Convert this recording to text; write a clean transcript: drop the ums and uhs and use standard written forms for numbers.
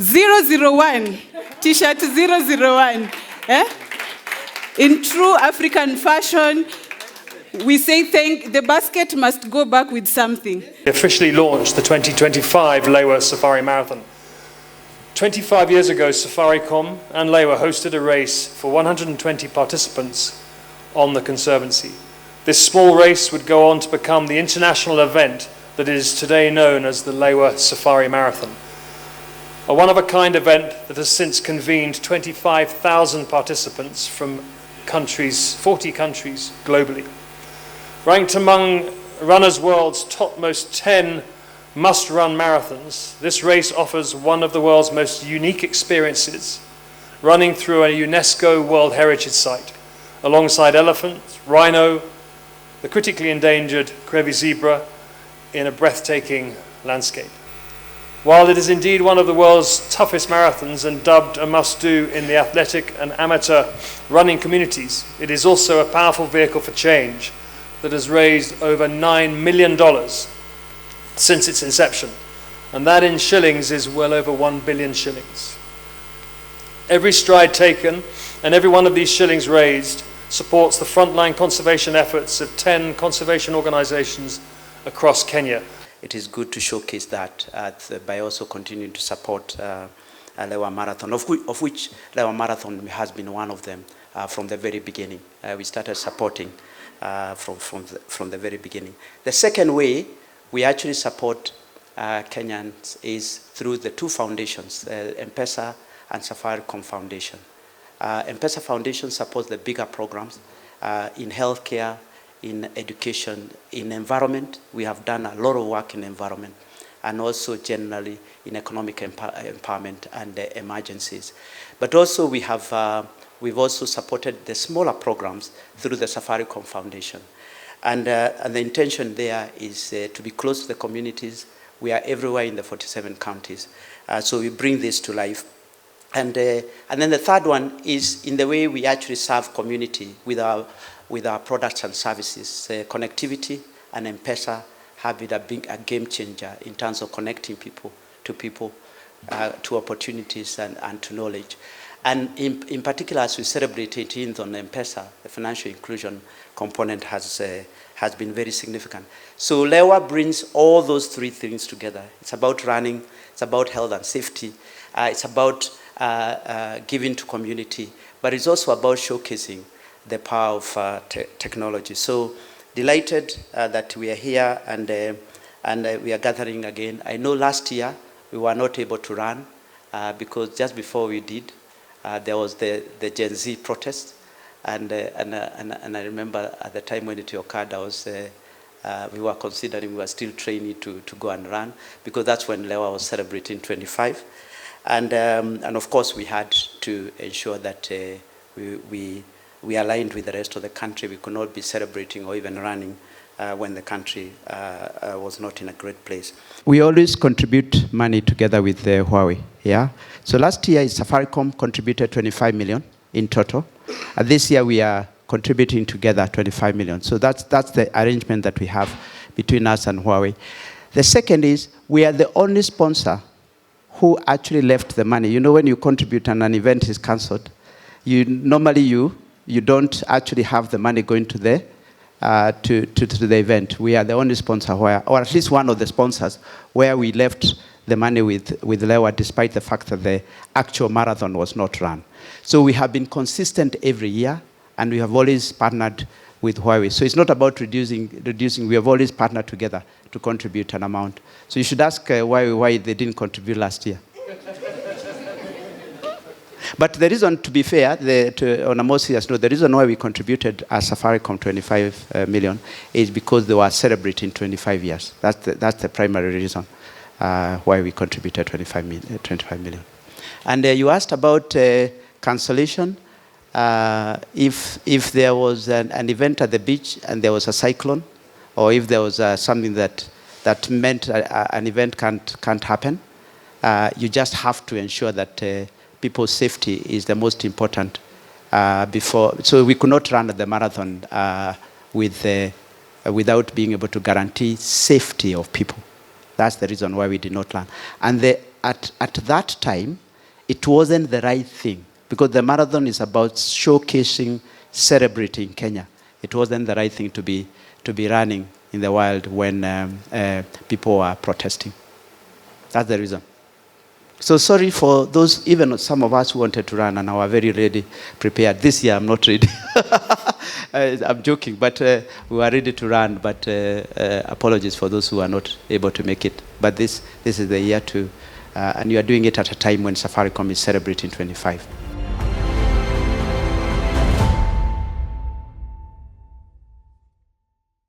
001, T-shirt 001. In true African fashion, we say the basket must go back with something. We officially launched the 2025 Lewa Safari Marathon. 25 years ago, Safaricom and Lewa hosted a race for 120 participants on the Conservancy. This small race would go on to become the international event that is today known as the Lewa Safari Marathon. A one-of-a-kind event that has since convened 25,000 participants from 40 countries globally. Ranked among Runner's World's topmost 10 must-run marathons, this race offers one of the world's most unique experiences, running through a UNESCO World Heritage Site, alongside elephants, rhino, the critically endangered Crevi zebra, in a breathtaking landscape. While it is indeed one of the world's toughest marathons and dubbed a must-do in the athletic and amateur running communities, it is also a powerful vehicle for change that has raised over $9 million since its inception, and that in shillings is well over 1 billion shillings. Every stride taken and every one of these shillings raised supports the frontline conservation efforts of 10 conservation organizations across Kenya. It is good to showcase that by also continuing to support Lewa Marathon, of which Lewa Marathon has been one of them from the very beginning. We started supporting from the very beginning. The second way we actually support Kenyans is through the two foundations, M-Pesa and Safaricom Foundation. M-Pesa Foundation supports the bigger programs in healthcare, in education, in environment. We have done a lot of work in environment, and also generally in economic empowerment and emergencies. But also we've also supported the smaller programs through the Safaricom Foundation. And the intention there is to be close to the communities. We are everywhere in the 47 counties. So we bring this to life. And then the third one is in the way we actually serve community with our products and services. Connectivity and M-Pesa have been a game changer in terms of connecting people, to opportunities and to knowledge. And in particular, as we celebrate 18th on M-Pesa, the financial inclusion component has been very significant. So Lewa brings all those three things together. It's about running, it's about health and safety, it's about giving to community, but it's also about showcasing the power of technology. So delighted that we are here and we are gathering again. I know last year we were not able to run because just before we did, there was the Gen Z protest, and I remember at the time when it occurred, we were considering, we were still training to go and run, because that's when Lewa was celebrating 25, and of course we had to ensure that we aligned with the rest of the country. We could not be celebrating or even running when the country was not in a great place. We always contribute money together with Huawei. Yeah. So last year, Safaricom contributed 25 million in total. And this year, we are contributing together 25 million. So that's the arrangement that we have between us and Huawei. The second is we are the only sponsor who actually left the money. You know, when you contribute and an event is cancelled, normally you don't actually have the money going to the event. We are the only sponsor where, or at least one of the sponsors, where we left the money with Lewa, despite the fact that the actual marathon was not run. So we have been consistent every year, and we have always partnered with Huawei. So it's not about reducing. We have always partnered together to contribute an amount. So you should ask Huawei why they didn't contribute last year. But the reason, to be fair, on a more serious note, the reason why we contributed as Safaricom 25 million is because they were celebrating 25 years. That's the primary reason why we contributed 25 million. And you asked about cancellation. If there was an event at the beach and there was a cyclone, or if there was something that meant an event can't happen, you just have to ensure that people's safety is the most important before. So we could not run the marathon without being able to guarantee safety of people. That's the reason why we did not run. And at that time, it wasn't the right thing, because the marathon is about showcasing, celebrating Kenya. It wasn't the right thing to be running in the wild when people are protesting. That's the reason. So sorry for those, even some of us who wanted to run and are very ready, prepared. This year I'm not ready. I'm joking, but we are ready to run, but apologies for those who are not able to make it. But this is the year to, and you are doing it at a time when Safaricom is celebrating 25.